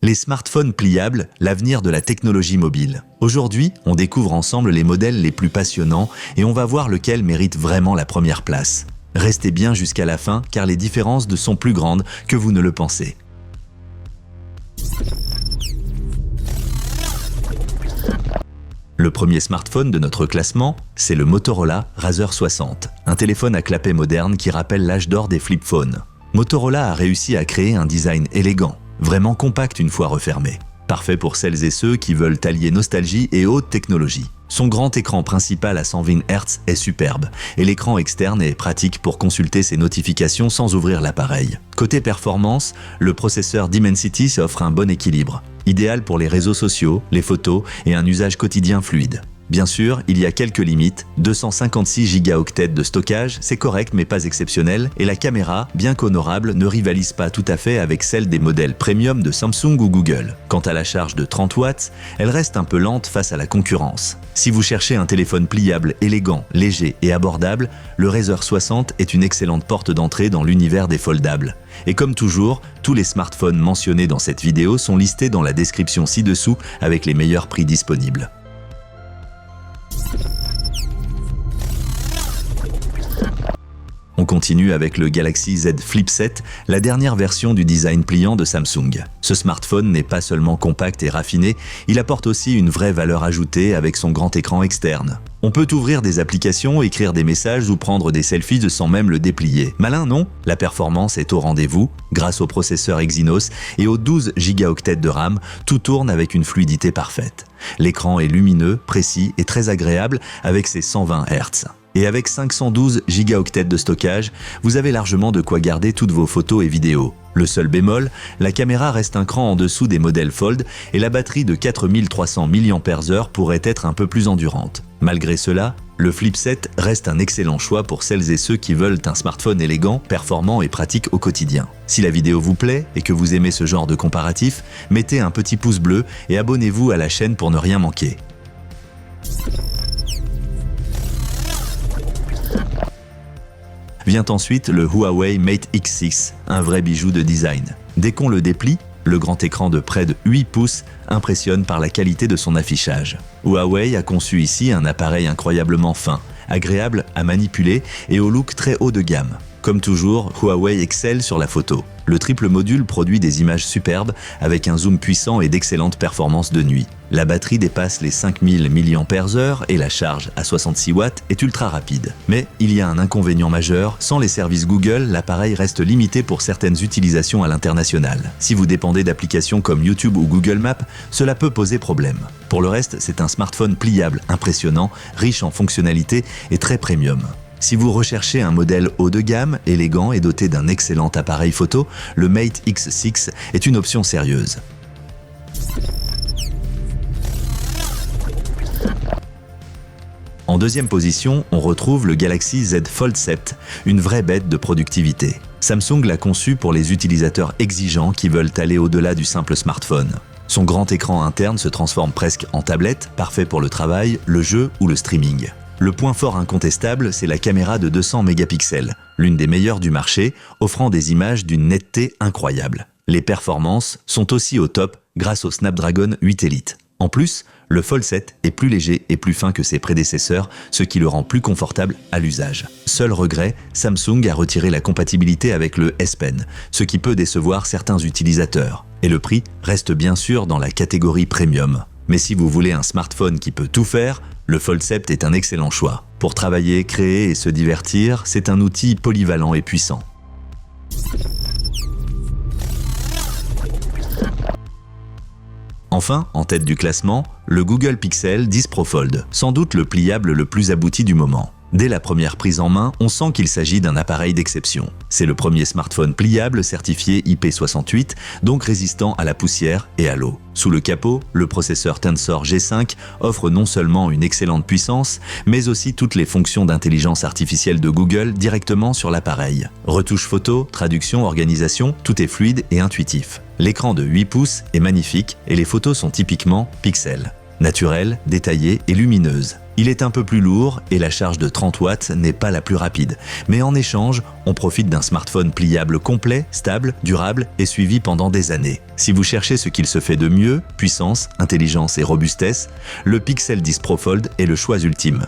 Les smartphones pliables, l'avenir de la technologie mobile. Aujourd'hui, on découvre ensemble les modèles les plus passionnants et on va voir lequel mérite vraiment la première place. Restez bien jusqu'à la fin car les différences sont plus grandes que vous ne le pensez. Le premier smartphone de notre classement, c'est le Motorola Razr 60, un téléphone à clapet moderne qui rappelle l'âge d'or des flip phones. Motorola a réussi à créer un design élégant, vraiment compact une fois refermé. Parfait pour celles et ceux qui veulent allier nostalgie et haute technologie. Son grand écran principal à 120 Hz est superbe et l'écran externe est pratique pour consulter ses notifications sans ouvrir l'appareil. Côté performance, le processeur Dimensity offre un bon équilibre, idéal pour les réseaux sociaux, les photos et un usage quotidien fluide. Bien sûr, il y a quelques limites, 256 Go de stockage, c'est correct mais pas exceptionnel, et la caméra, bien qu'honorable, ne rivalise pas tout à fait avec celle des modèles premium de Samsung ou Google. Quant à la charge de 30 watts, elle reste un peu lente face à la concurrence. Si vous cherchez un téléphone pliable, élégant, léger et abordable, le Razr 60 est une excellente porte d'entrée dans l'univers des foldables. Et comme toujours, tous les smartphones mentionnés dans cette vidéo sont listés dans la description ci-dessous avec les meilleurs prix disponibles. On continue avec le Galaxy Z Flip 7, la dernière version du design pliant de Samsung. Ce smartphone n'est pas seulement compact et raffiné, il apporte aussi une vraie valeur ajoutée avec son grand écran externe. On peut ouvrir des applications, écrire des messages ou prendre des selfies sans même le déplier. Malin, non? La performance est au rendez-vous. Grâce au processeur Exynos et aux 12 Go de RAM, tout tourne avec une fluidité parfaite. L'écran est lumineux, précis et très agréable avec ses 120 Hz. Et avec 512 Go de stockage, vous avez largement de quoi garder toutes vos photos et vidéos. Le seul bémol, la caméra reste un cran en dessous des modèles Fold et la batterie de 4300 mAh pourrait être un peu plus endurante. Malgré cela, le Flip 7 reste un excellent choix pour celles et ceux qui veulent un smartphone élégant, performant et pratique au quotidien. Si la vidéo vous plaît et que vous aimez ce genre de comparatif, mettez un petit pouce bleu et abonnez-vous à la chaîne pour ne rien manquer. Vient ensuite le Huawei Mate X6, un vrai bijou de design. Dès qu'on le déplie, le grand écran de près de 8 pouces impressionne par la qualité de son affichage. Huawei a conçu ici un appareil incroyablement fin, agréable à manipuler et au look très haut de gamme. Comme toujours, Huawei excelle sur la photo. Le triple module produit des images superbes avec un zoom puissant et d'excellentes performances de nuit. La batterie dépasse les 5000 mAh et la charge à 66 watts est ultra rapide. Mais il y a un inconvénient majeur, sans les services Google, l'appareil reste limité pour certaines utilisations à l'international. Si vous dépendez d'applications comme YouTube ou Google Maps, cela peut poser problème. Pour le reste, c'est un smartphone pliable, impressionnant, riche en fonctionnalités et très premium. Si vous recherchez un modèle haut de gamme, élégant et doté d'un excellent appareil photo, le Mate X6 est une option sérieuse. En deuxième position, on retrouve le Galaxy Z Fold 7, une vraie bête de productivité. Samsung l'a conçu pour les utilisateurs exigeants qui veulent aller au-delà du simple smartphone. Son grand écran interne se transforme presque en tablette, parfait pour le travail, le jeu ou le streaming. Le point fort incontestable, c'est la caméra de 200 mégapixels, l'une des meilleures du marché, offrant des images d'une netteté incroyable. Les performances sont aussi au top grâce au Snapdragon 8 Elite. En plus, le Fold 7 est plus léger et plus fin que ses prédécesseurs, ce qui le rend plus confortable à l'usage. Seul regret, Samsung a retiré la compatibilité avec le S Pen, ce qui peut décevoir certains utilisateurs. Et le prix reste bien sûr dans la catégorie premium. Mais si vous voulez un smartphone qui peut tout faire, le Fold 7 est un excellent choix. Pour travailler, créer et se divertir, c'est un outil polyvalent et puissant. Enfin, en tête du classement, le Google Pixel 10 Pro Fold, sans doute le pliable le plus abouti du moment. Dès la première prise en main, on sent qu'il s'agit d'un appareil d'exception. C'est le premier smartphone pliable certifié IP68, donc résistant à la poussière et à l'eau. Sous le capot, le processeur Tensor G5 offre non seulement une excellente puissance, mais aussi toutes les fonctions d'intelligence artificielle de Google directement sur l'appareil. Retouche photo, traduction, organisation, tout est fluide et intuitif. L'écran de 8 pouces est magnifique et les photos sont typiquement pixels. naturelle, détaillée et lumineuse. Il est un peu plus lourd et la charge de 30 watts n'est pas la plus rapide. Mais en échange, on profite d'un smartphone pliable complet, stable, durable et suivi pendant des années. Si vous cherchez ce qu'il se fait de mieux, puissance, intelligence et robustesse, le Pixel 10 Pro Fold est le choix ultime.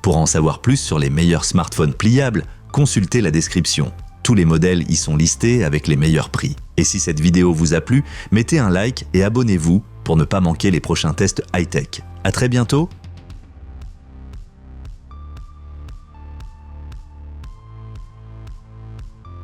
Pour en savoir plus sur les meilleurs smartphones pliables, consultez la description. Tous les modèles y sont listés avec les meilleurs prix. Et si cette vidéo vous a plu, mettez un like et abonnez-vous pour ne pas manquer les prochains tests high-tech. À très bientôt